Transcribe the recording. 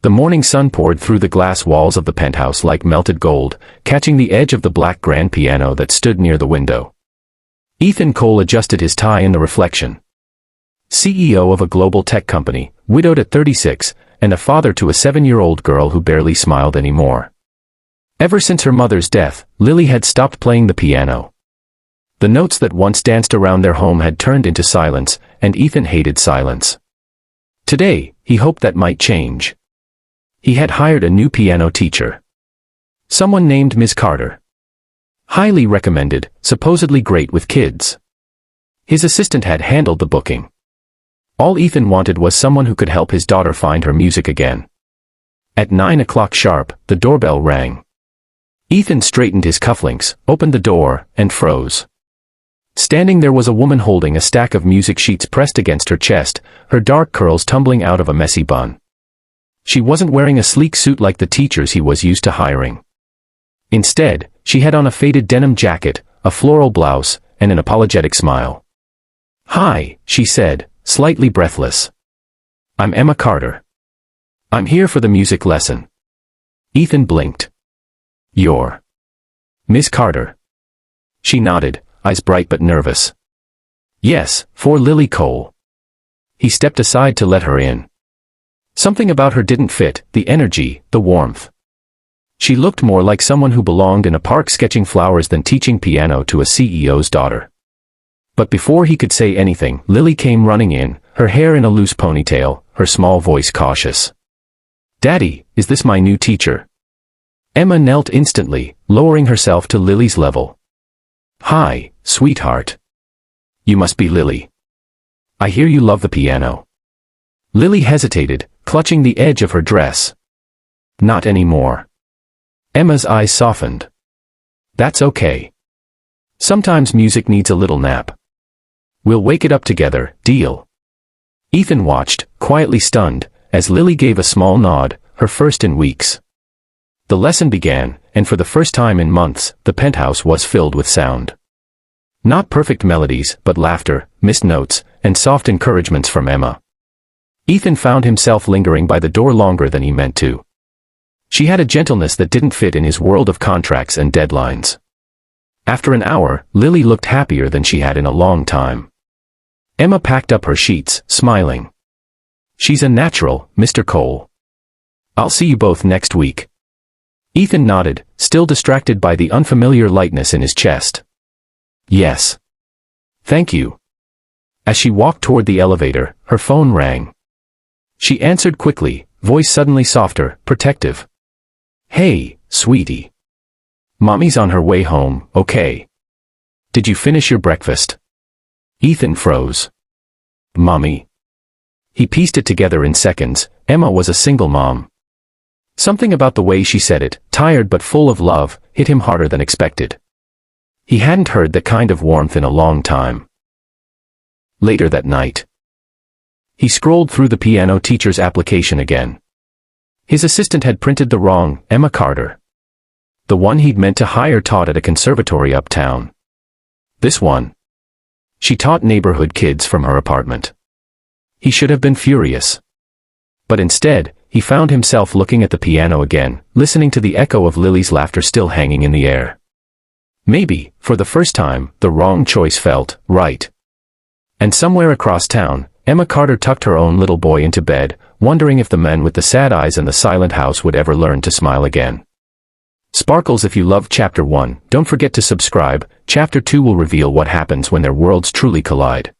The morning sun poured through the glass walls of the penthouse like melted gold, catching the edge of the black grand piano that stood near the window. Ethan Cole adjusted his tie in the reflection. CEO of a global tech company, widowed at 36, and a father to a 7-year-old girl who barely smiled anymore. Ever since her mother's death, Lily had stopped playing the piano. The notes that once danced around their home had turned into silence, and Ethan hated silence. Today, he hoped that might change. He had hired a new piano teacher. Someone named Ms. Carter. Highly recommended, supposedly great with kids. His assistant had handled the booking. All Ethan wanted was someone who could help his daughter find her music again. At 9 o'clock sharp, the doorbell rang. Ethan straightened his cufflinks, opened the door, and froze. Standing there was a woman holding a stack of music sheets pressed against her chest, her dark curls tumbling out of a messy bun. She wasn't wearing a sleek suit like the teachers he was used to hiring. Instead, she had on a faded denim jacket, a floral blouse, and an apologetic smile. "Hi," she said, slightly breathless. "I'm Emma Carter. I'm here for the music lesson." Ethan blinked. "You're Miss Carter?" She nodded, eyes bright but nervous. "Yes, for Lily Cole." He stepped aside to let her in. Something about her didn't fit, the energy, the warmth. She looked more like someone who belonged in a park sketching flowers than teaching piano to a CEO's daughter. But before he could say anything, Lily came running in, her hair in a loose ponytail, her small voice cautious. "Daddy, is this my new teacher?" Emma knelt instantly, lowering herself to Lily's level. "Hi, sweetheart. You must be Lily. I hear you love the piano." Lily hesitated, clutching the edge of her dress. "Not anymore." Emma's eyes softened. "That's okay. Sometimes music needs a little nap. We'll wake it up together, deal?" Ethan watched, quietly stunned, as Lily gave a small nod, her first in weeks. The lesson began, and for the first time in months, the penthouse was filled with sound. Not perfect melodies, but laughter, missed notes, and soft encouragements from Emma. Ethan found himself lingering by the door longer than he meant to. She had a gentleness that didn't fit in his world of contracts and deadlines. After an hour, Lily looked happier than she had in a long time. Emma packed up her sheets, smiling. "She's a natural, Mr. Cole. I'll see you both next week." Ethan nodded, still distracted by the unfamiliar lightness in his chest. "Yes. Thank you." As she walked toward the elevator, her phone rang. She answered quickly, voice suddenly softer, protective. "Hey, sweetie. Mommy's on her way home, okay? Did you finish your breakfast?" Ethan froze. "Mommy?" He pieced it together in seconds. Emma was a single mom. Something about the way she said it, tired but full of love, hit him harder than expected. He hadn't heard that kind of warmth in a long time. Later that night, he scrolled through the piano teacher's application again. His assistant had printed the wrong Emma Carter. The one he'd meant to hire taught at a conservatory uptown. This one. She taught neighborhood kids from her apartment. He should have been furious. But instead, he found himself looking at the piano again, listening to the echo of Lily's laughter still hanging in the air. Maybe, for the first time, the wrong choice felt right. And somewhere across town, Emma Carter tucked her own little boy into bed, wondering if the men with the sad eyes and the silent house would ever learn to smile again. Sparkles, if you loved Chapter 1, don't forget to subscribe. Chapter 2 will reveal what happens when their worlds truly collide.